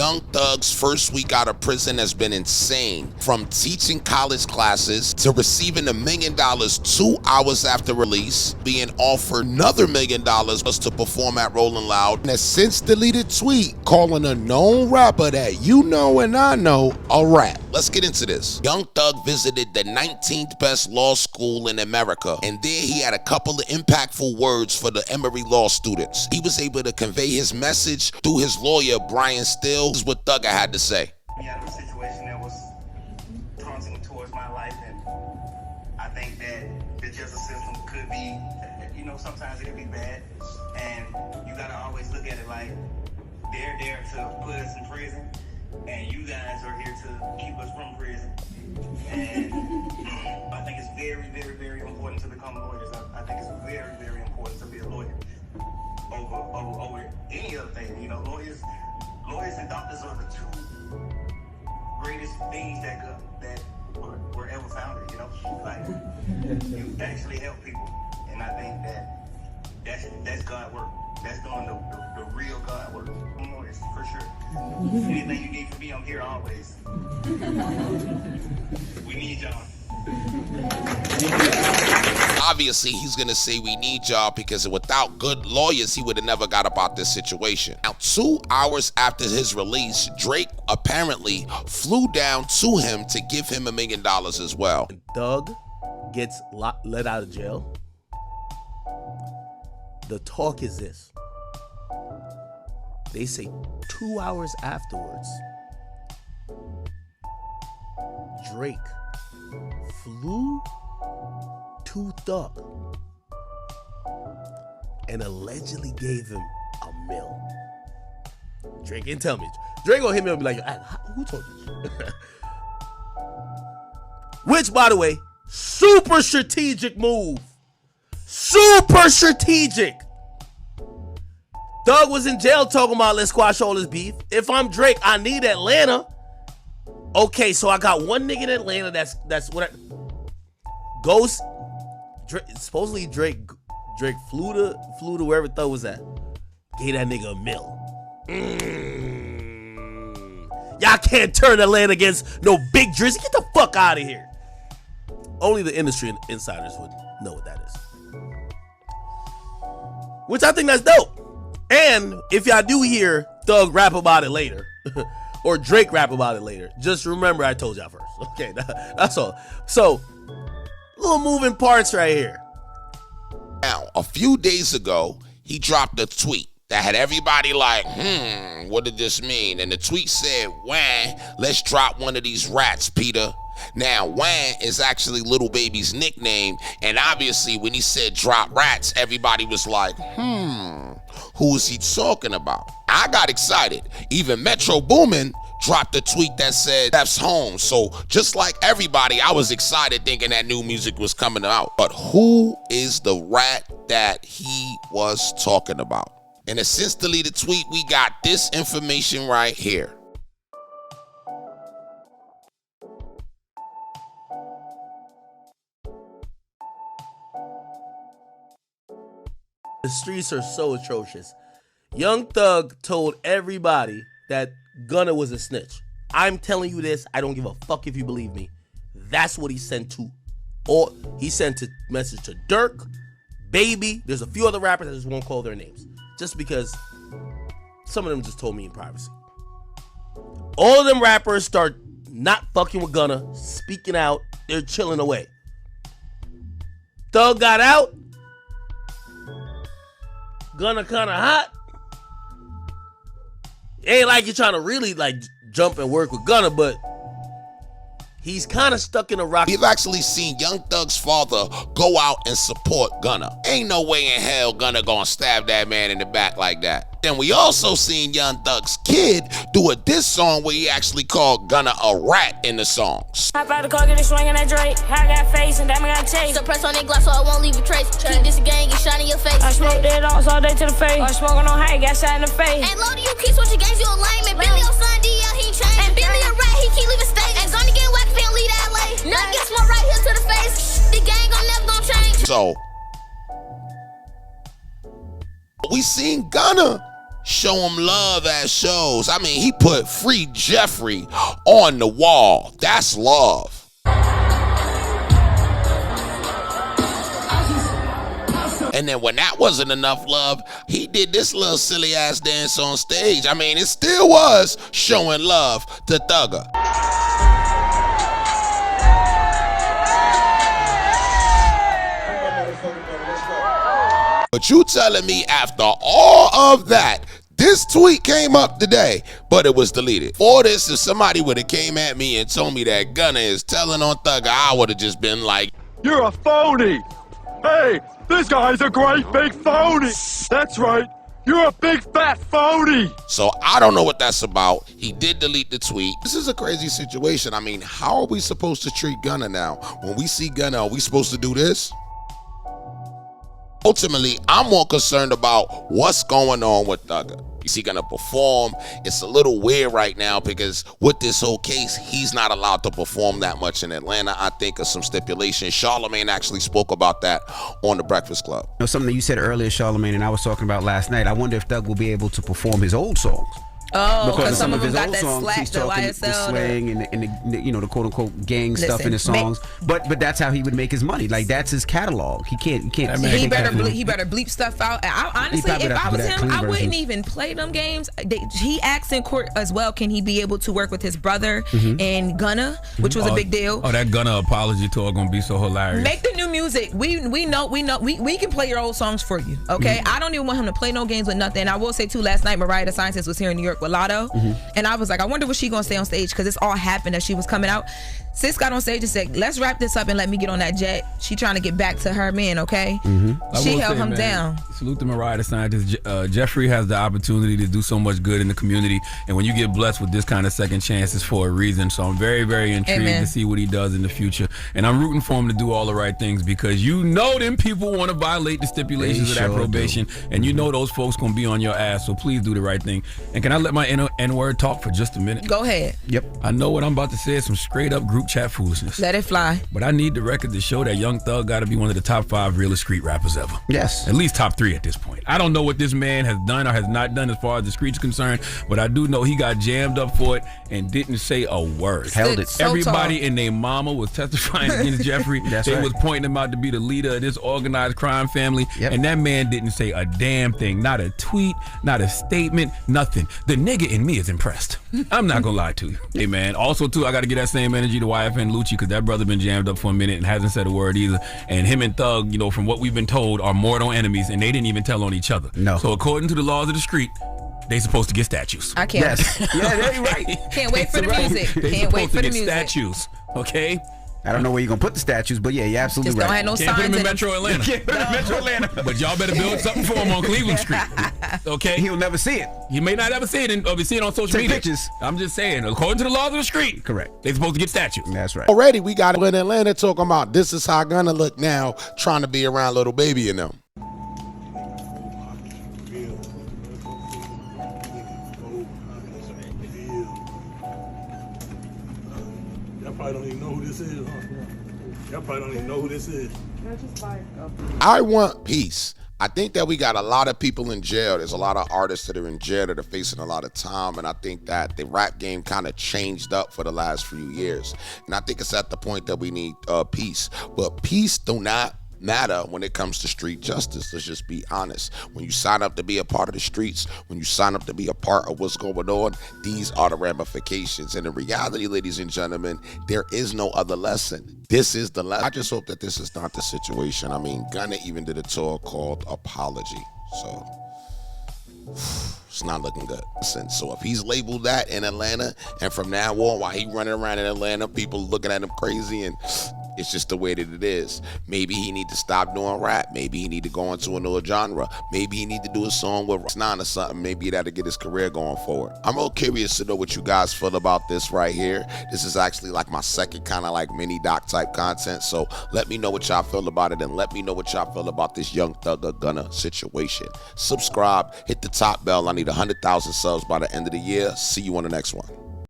Young Thug's first week out of prison has been insane. From teaching college classes to receiving $1 million 2 hours after release, being offered another $1 million just to perform at Rolling Loud, and a since deleted tweet calling a known rapper that you know and I know a rat. Let's get into this. Young Thug visited the 19th best law school in America, and there he had a couple of impactful words for the Emory law students. He was able to convey his message through his lawyer, Brian Still. This is what Thugger had to say. Out of a situation that was taunting towards my life, and I think that the justice system could be, sometimes it can be bad, and you gotta always look at it like they're there to put us in prison, and you guys are here to keep us from prison. And I think it's very, very, very important to become lawyers. I think it's very, very important to be a lawyer over any other thing. Lawyers and doctors are the two greatest things that were ever founded. You actually help people, and I think that's God work. That's doing the real God work. Lawyers, for sure. Anything you need from me, I'm here always. We need y'all. Obviously, he's gonna say we need y'all because without good lawyers, he would have never got about this situation. Now, 2 hours after his release, Drake apparently flew down to him to give him $1 million as well. When Thug gets let out of jail, the talk is this. They say 2 hours afterwards, Drake flew to Thug and allegedly gave him $1 million. Drake didn't tell me. Drake gonna hit me up and be like, who told you? Which, by the way, super strategic move. Super strategic. Thug was in jail talking about let's squash all this beef. If I'm Drake, I need Atlanta. Okay, so I got one nigga in Atlanta. That's what Ghost. Supposedly Drake flew to wherever Thug was at. Gave that nigga $1 million. Y'all can't turn Atlanta against no big Drizzy. Get the fuck out of here. Only the industry insiders would know what that is. Which I think that's dope. And if y'all do hear Thug rap about it later, or Drake rap about it later, just remember I told y'all first. Okay, that's all. So, little moving parts right here. Now, a few days ago, he dropped a tweet that had everybody like, what did this mean? And the tweet said, Wham, let's drop one of these rats, Peter. Now, Wham is actually Lil Baby's nickname, and obviously when he said drop rats, everybody was like, who is he talking about? I got excited. Even Metro Boomin dropped a tweet that said, Steph's home. So just like everybody, I was excited thinking that new music was coming out. But who is the rat that he was talking about? In a since deleted tweet, we got this information right here. The streets are so atrocious. Young Thug told everybody that Gunna was a snitch. I'm telling you this. I don't give a fuck if you believe me. That's what he sent to. Or he sent a message to Dirk, Baby. There's a few other rappers I just won't call their names, just because some of them just told me in privacy. All of them rappers start not fucking with Gunna, speaking out. They're chilling away. Thug got out. Gunna kind of hot. Ain't like you're trying to really jump and work with Gunna, but he's kind of stuck in a rock. We've actually seen Young Thug's father go out and support Gunna. Ain't no way in hell Gunna gonna stab that man in the back like that. Then we also seen Young Thug's kid do a diss song where he actually called Gunna a rat in the songs. Hop out the car, get a swing in that Drake. I got face and damn I got taste. Suppress on that glass so I won't leave a trace. Keep this gang, get shot in your face. I smoke dead dogs all day to the face. I smoking on high, got shot in the face. And low to you keep switching games, you a lame. And Billy on son DL, he changed. And Billy a rat, he keep leaving state. And Gunna get whacked, can't leave that LA. Nothing get smoked right here to the face. The gang gon' never gon' change. So we seen Gunna show him love at shows. I mean, he put Free Jeffrey on the wall. That's love. And then when that wasn't enough love, he did this little silly ass dance on stage. I mean, it still was showing love to Thugger. But you telling me after all of that, this tweet came up today, but it was deleted. For this, if somebody would have came at me and told me that Gunna is telling on Thugger, I would have just been like, "You're a phony. Hey, this guy's a great big phony. That's right. You're a big fat phony." So I don't know what that's about. He did delete the tweet. This is a crazy situation. I mean, how are we supposed to treat Gunna now? When we see Gunna, are we supposed to do this? Ultimately, I'm more concerned about what's going on with Thugger. Is he gonna perform? It's a little weird right now because with this whole case, he's not allowed to perform that much in Atlanta. I think of some stipulations. Charlamagne actually spoke about that on The Breakfast Club. You know, something that you said earlier, Charlamagne, and I was talking about last night. I wonder if Thug will be able to perform his old songs. Oh, because some of them his got old that songs, slack, he's the talking YSL, the slang and the you know, the quote unquote gang stuff in his Listen, songs. But that's how he would make his money. Like that's his catalog. He can't. He better bleep stuff out. Honestly, if I was him, I wouldn't even play them games. He asked in court as well, can he be able to work with his brother and Gunna, which was a big deal. Oh, that Gunna apology tour gonna be so hilarious. Make the new music. We know we can play your old songs for you. Okay, I don't even want him to play no games with nothing. I will say too, last night Mariah the Scientist was here in New York with Lotto. And I was like, I wonder what she gonna say on stage, because it's all happened as she was coming out. Sis got on stage and said, let's wrap this up and let me get on that jet. She trying to get back to her man, okay? She held him down. Salute to Mariah the Scientist. Jeffrey has the opportunity to do so much good in the community, and when you get blessed with this kind of second chance, it's for a reason. So I'm very, very intrigued to see what he does in the future, and I'm rooting for him to do all the right things, because you know them people want to violate the stipulations of that probation, and you know those folks gonna be on your ass. So please do the right thing. And can I let my N-word talk for just a minute? Go ahead. Yep. I know what I'm about to say is some straight up group chat foolishness. Let it fly. But I need the record to show that Young Thug got to be one of the top 5 realest street rappers ever. Yes. At least top 3 at this point. I don't know what this man has done or has not done as far as the street's concerned, but I do know he got jammed up for it and didn't say a word. Held it. So Everybody tall. and their mama was testifying against Jeffrey. They was pointing him out to be the leader of this organized crime family, and that man didn't say a damn thing. Not a tweet, not a statement, nothing. The nigga in me is impressed. I'm not gonna lie to you. Hey man, also too, I gotta get that same energy to YFN Lucci, because that brother been jammed up for a minute and hasn't said a word either. And him and Thug, you know, from what we've been told, are mortal enemies, and they didn't even tell on each other. No. So according to the laws of the street, they supposed to get statues. I can't. Yes. Yeah, you're right. Can't wait for the music. They Can't wait supposed for to the get music. statues. Okay. I don't know where you're gonna put the statues, but yeah, you're absolutely Just right. don't have no Can't put signs him in in Metro Atlanta. Can't put him in Metro Atlanta. But y'all better build something for him on Cleveland Street. Okay? He'll never see it. You may not ever see it or see it on social Take media. pictures. I'm just saying, according to the laws of the street, Correct. they supposed to get statues. That's right. Already we got in Atlanta talking about this is how Gunna look now, trying to be around Little Baby and them. Y'all probably don't even know who this is, huh? Y'all probably don't even know who this is. I want peace. I think that we got a lot of people in jail. There's a lot of artists that are in jail that are facing a lot of time, and I think that the rap game kind of changed up for the last few years. And I think it's at the point that we need peace. But peace do not matter when it comes to street justice. Let's just be honest. When you sign up to be a part of the streets, when you sign up to be a part of what's going on, these are the ramifications. And in reality, ladies and gentlemen, there is no other lesson. This is the lesson. I just hope that this is not the situation. I mean, Gunna even did a tour called Apology. So it's not looking good. So if he's labeled that in Atlanta, and from now on, while he running around in Atlanta, people looking at him crazy, and it's just the way that it is. Maybe he need to stop doing rap. Maybe he need to go into another genre. Maybe he need to do a song with Nine or something. Maybe that'll get his career going forward. I'm real curious to know what you guys feel about this right here. This is actually like my second kind of like mini doc type content. So let me know what y'all feel about it, and let me know what y'all feel about this Young Thugger Gunna situation. Subscribe, hit the top bell. I need 100,000 subs by the end of the year. See you on the next one.